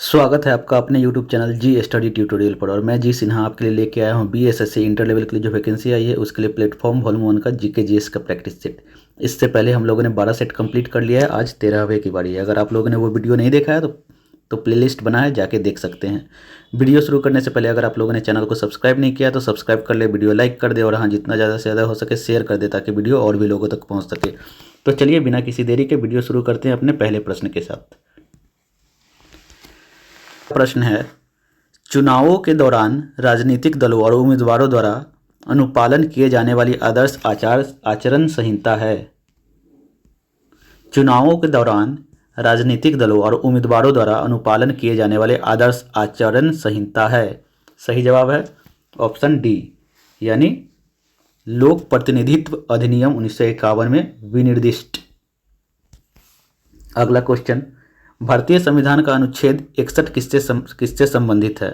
स्वागत है आपका अपने YouTube चैनल जी स्टडी ट्यूटोरियल पर। और मैं जी सिन्हा आपके लिए लेके आया हूँ BSSC इंटर लेवल के लिए जो वैकेंसी आई है उसके लिए प्लेटफॉर्म वॉल्यूम 1 का जीके जीएस का प्रैक्टिस सेट। इससे पहले हम लोगों ने 12 सेट कंप्लीट कर लिया है, आज 13वें की बारी है। अगर आप लोगों ने वो वीडियो नहीं देखा है तो प्लेलिस्ट बना है, जाके देख सकते हैं। वीडियो शुरू करने से पहले अगर आप लोगों ने चैनल को सब्सक्राइब नहीं किया तो सब्सक्राइब कर ले, वीडियो लाइक कर दे और हाँ जितना ज़्यादा से ज़्यादा हो सके शेयर कर दे ताकि वीडियो और भी लोगों तक पहुँच सके। तो चलिए बिना किसी देरी के वीडियो शुरू करते हैं अपने पहले प्रश्न के साथ। प्रश्न है, चुनावों के दौरान राजनीतिक दलों और उम्मीदवारों द्वारा अनुपालन किए जाने वाली आदर्श आचरण संहिता है। चुनावों के दौरान राजनीतिक दलों और उम्मीदवारों द्वारा अनुपालन किए जाने वाले आदर्श आचरण संहिता है। सही जवाब है ऑप्शन डी, यानी लोक प्रतिनिधित्व अधिनियम 1951 में विनिर्दिष्ट। अगला क्वेश्चन, भारतीय संविधान का अनुच्छेद 61 किससे संबंधित है?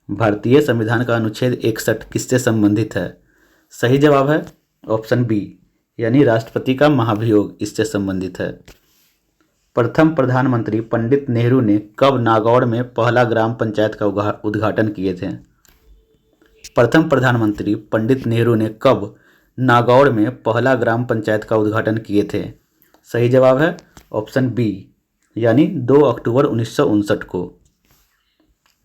भारतीय संविधान का अनुच्छेद 61 किससे संबंधित है? सही जवाब है ऑप्शन बी, यानी राष्ट्रपति का महाभियोग इससे संबंधित है। प्रथम प्रधानमंत्री पंडित नेहरू ने कब नागौर में पहला ग्राम पंचायत का उद्घाटन किए थे? प्रथम प्रधानमंत्री पंडित नेहरू ने कब नागौर में पहला ग्राम पंचायत का उद्घाटन किए थे? सही जवाब है ऑप्शन बी, यानी 2 अक्टूबर 1959 को।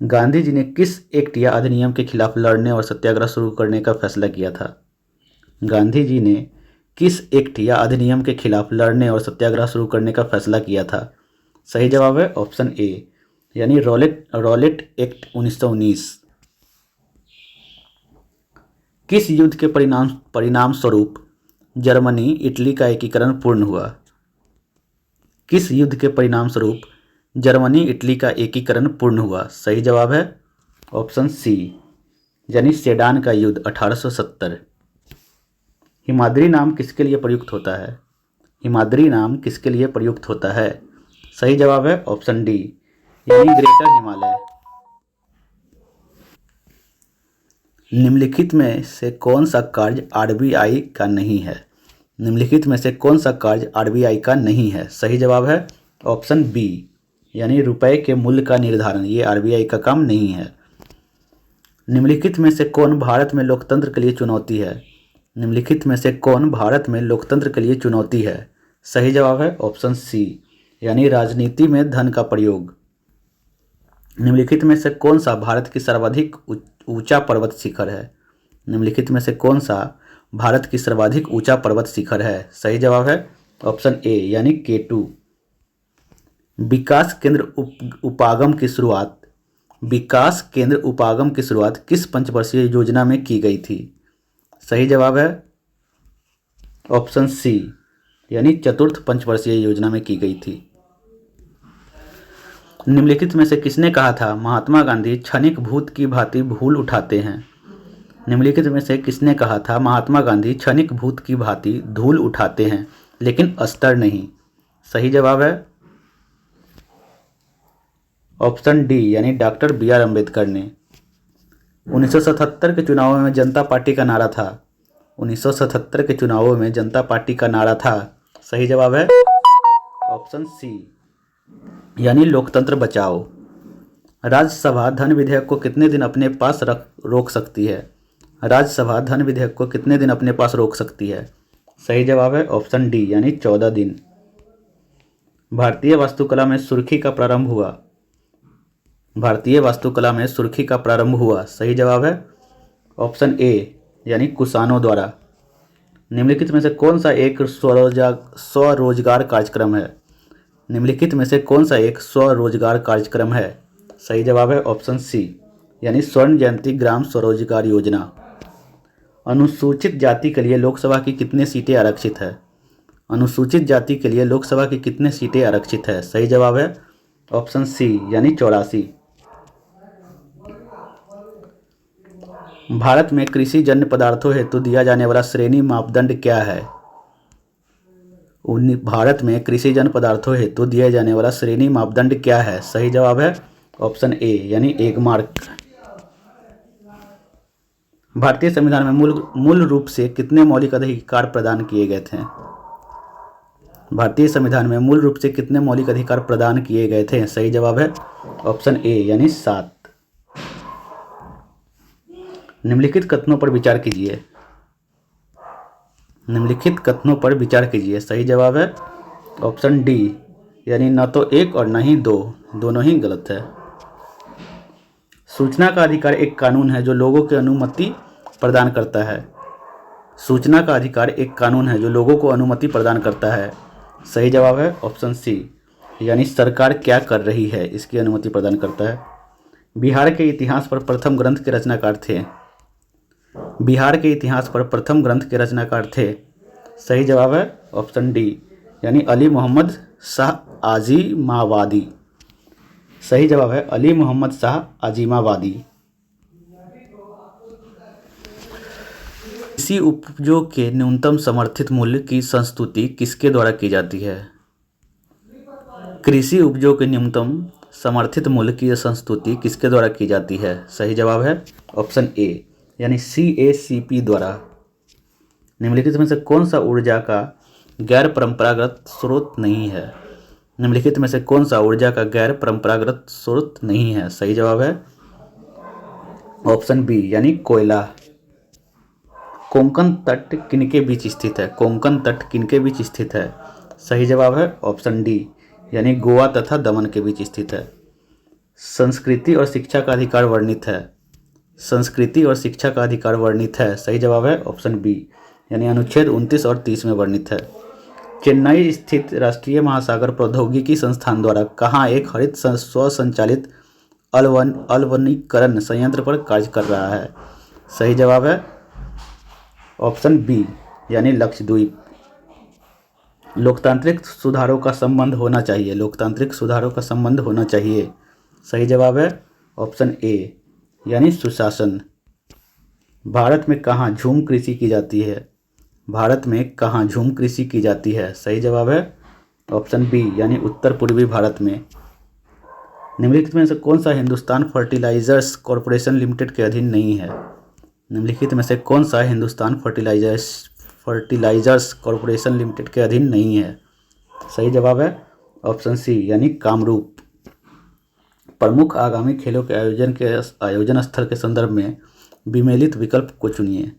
गांधी जी ने किस एक्ट या अधिनियम के खिलाफ लड़ने और सत्याग्रह शुरू करने का फैसला किया था? गांधी जी ने किस एक्ट या अधिनियम के खिलाफ लड़ने और सत्याग्रह शुरू करने का फैसला किया था? सही जवाब है ऑप्शन ए, यानी रॉलेट एक्ट 1919। किस युद्ध के परिणाम स्वरूप जर्मनी इटली का एकीकरण पूर्ण हुआ? किस युद्ध के परिणाम स्वरूप जर्मनी इटली का एकीकरण पूर्ण हुआ? सही जवाब है ऑप्शन सी, यानी सेडान का युद्ध 1870। हिमाद्री नाम किसके लिए प्रयुक्त होता है? हिमाद्री नाम किसके लिए प्रयुक्त होता है? सही जवाब है ऑप्शन डी, यानी ग्रेटर हिमालय। निम्नलिखित में से कौन सा कार्य आरबीआई का नहीं है? निम्नलिखित में से कौन सा कार्य आरबीआई का नहीं है? सही जवाब है ऑप्शन बी, यानी रुपए के मूल्य का निर्धारण, ये आरबीआई का काम नहीं है। निम्नलिखित में से कौन भारत में लोकतंत्र के लिए चुनौती है? निम्नलिखित में से कौन भारत में लोकतंत्र के लिए चुनौती है? सही जवाब है ऑप्शन सी, यानी राजनीति में धन का प्रयोग। निम्नलिखित में से कौन सा भारत की सर्वाधिक ऊंचा पर्वत शिखर है? निम्नलिखित में से कौन सा भारत की सर्वाधिक ऊंचा पर्वत शिखर है? सही जवाब है ऑप्शन ए, यानी K2। विकास केंद्र उपागम की शुरुआत किस पंचवर्षीय योजना में की गई थी? सही जवाब है ऑप्शन सी, यानी चतुर्थ पंचवर्षीय योजना में की गई थी। निम्नलिखित में से किसने कहा था महात्मा गांधी क्षणिक भूत की भांति भूल उठाते हैं? निम्नलिखित में से किसने कहा था महात्मा गांधी क्षणिक भूत की भांति धूल उठाते हैं लेकिन अस्तर नहीं? सही जवाब है ऑप्शन डी, यानी डॉक्टर BR अम्बेडकर ने। 1977 के चुनावों में जनता पार्टी का नारा था। 1977 के चुनावों में जनता पार्टी का नारा था। सही जवाब है ऑप्शन सी, यानी लोकतंत्र बचाओ। राज्यसभा धन विधेयक को कितने दिन अपने पास रोक सकती है? राज्यसभा धन विधेयक को कितने दिन अपने पास रोक सकती है? सही जवाब है ऑप्शन डी, यानी 14 दिन। भारतीय वास्तुकला में सुर्खी का प्रारंभ हुआ। भारतीय वास्तुकला में सुर्खी का प्रारंभ हुआ। सही जवाब है ऑप्शन ए, यानी कुषाणों द्वारा। निम्नलिखित में से कौन सा एक स्वरोजगार कार्यक्रम है? निम्नलिखित में से कौन सा एक स्वरोजगार कार्यक्रम है? सही जवाब है ऑप्शन सी, यानी स्वर्ण जयंती ग्राम स्वरोजगार योजना। अनुसूचित जाति के लिए लोकसभा की कितनी सीटें आरक्षित है? अनुसूचित जाति के लिए लोकसभा की कितनी सीटें आरक्षित है? सही जवाब है ऑप्शन सी, यानी 84। भारत में कृषि जन्य पदार्थों हेतु दिया जाने वाला श्रेणी मापदंड क्या है? भारत में कृषि जन्य पदार्थों हेतु दिया जाने वाला श्रेणी मापदंड क्या है? सही जवाब है ऑप्शन ए, यानी 1 मार्क। भारतीय संविधान में मूल रूप से कितने मौलिक अधिकार प्रदान किए गए थे? भारतीय संविधान में मूल रूप से कितने मौलिक अधिकार प्रदान किए गए थे? सही जवाब है ऑप्शन ए यानी 7। निम्नलिखित कथनों पर विचार कीजिए। निम्नलिखित कथनों पर विचार कीजिए। सही जवाब है ऑप्शन डी यानी न तो 1 और न ही 2, दोनों ही गलत है। सूचना का अधिकार एक कानून है जो लोगों की अनुमति प्रदान करता है। सूचना का अधिकार एक कानून है जो लोगों को अनुमति प्रदान करता है। सही जवाब है ऑप्शन सी यानी सरकार क्या कर रही है इसकी अनुमति प्रदान करता है। बिहार के इतिहास पर प्रथम ग्रंथ के रचनाकार थे। बिहार के इतिहास पर प्रथम ग्रंथ के रचनाकार थे। सही जवाब है ऑप्शन डी यानी अली मोहम्मद शाह आजिमावादी। सही जवाब है अली मोहम्मद शाह आजिमावादी। कृषि उपजों के न्यूनतम समर्थित मूल्य की संस्तुति किसके द्वारा की जाती है? कृषि उपजों के न्यूनतम समर्थित मूल्य की संस्तुति किसके द्वारा की जाती है? सही जवाब है ऑप्शन ए यानी CACP द्वारा। निम्नलिखित में से कौन सा ऊर्जा का गैर परंपरागत स्रोत नहीं है? निम्नलिखित में से कौन सा ऊर्जा का गैर परंपरागत स्रोत नहीं है? सही जवाब है ऑप्शन बी यानी कोयला। कोंकण तट किनके बीच स्थित है? कोंकण तट किनके बीच स्थित है? सही जवाब है ऑप्शन डी यानी गोवा तथा दमन के बीच स्थित है। संस्कृति और शिक्षा का अधिकार वर्णित है। संस्कृति और शिक्षा का अधिकार वर्णित है। सही जवाब है ऑप्शन बी यानी अनुच्छेद 29 और 30 में वर्णित है। चेन्नई स्थित राष्ट्रीय महासागर प्रौद्योगिकी संस्थान द्वारा कहाँ एक हरित स्वसंचालित अलवनीकरण संयंत्र पर कार्य कर रहा है? सही जवाब है ऑप्शन बी यानी लक्षद्वीप। लोकतांत्रिक सुधारों का संबंध होना चाहिए। लोकतांत्रिक सुधारों का संबंध होना चाहिए। सही जवाब है ऑप्शन ए यानी सुशासन। भारत में कहाँ झूम कृषि की जाती है? भारत में कहाँ झूम कृषि की जाती है? सही जवाब है ऑप्शन बी यानी उत्तर पूर्वी भारत में। निम्नलिखित में से कौन सा हिंदुस्तान फर्टिलाइजर्स कॉरपोरेशन लिमिटेड के अधीन नहीं है? निम्नलिखित में से कौन सा हिंदुस्तान फर्टिलाइजर्स कॉरपोरेशन लिमिटेड के अधीन नहीं है? सही जवाब है ऑप्शन सी यानी कामरूप। प्रमुख आगामी खेलों के आयोजन स्थल के संदर्भ में विमेलित विकल्प को चुनिए।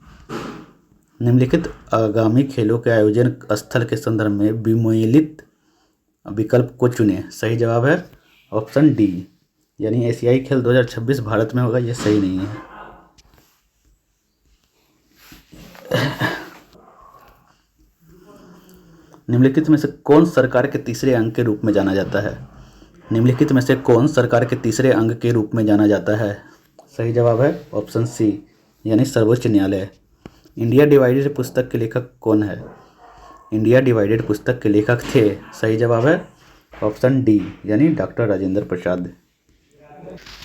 निम्नलिखित आगामी खेलों के आयोजन स्थल के संदर्भ में विमेलित विकल्प को चुनें। सही जवाब है ऑप्शन डी यानी एशियाई खेल 2026 भारत में होगा। यह सही नहीं है। निम्नलिखित में से कौन सरकार के तीसरे अंग के रूप में जाना जाता है? निम्नलिखित में से कौन सरकार के तीसरे अंग के रूप में जाना जाता है? सही जवाब है ऑप्शन सी यानी सर्वोच्च न्यायालय। इंडिया डिवाइडेड पुस्तक के लेखक कौन है? इंडिया डिवाइडेड पुस्तक के लेखक थे। सही जवाब है ऑप्शन डी यानी डॉक्टर राजेंद्र प्रसाद।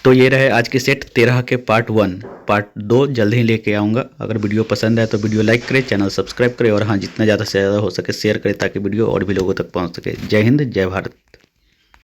तो ये रहे आज के सेट 13 के पार्ट 1। पार्ट 2 जल्द ही लेके आऊँगा। अगर वीडियो पसंद आए तो वीडियो लाइक करें, चैनल सब्सक्राइब करें और हाँ जितना ज़्यादा से ज़्यादा हो सके शेयर करें ताकि वीडियो और भी लोगों तक पहुँच सके। जय हिंद, जय भारत।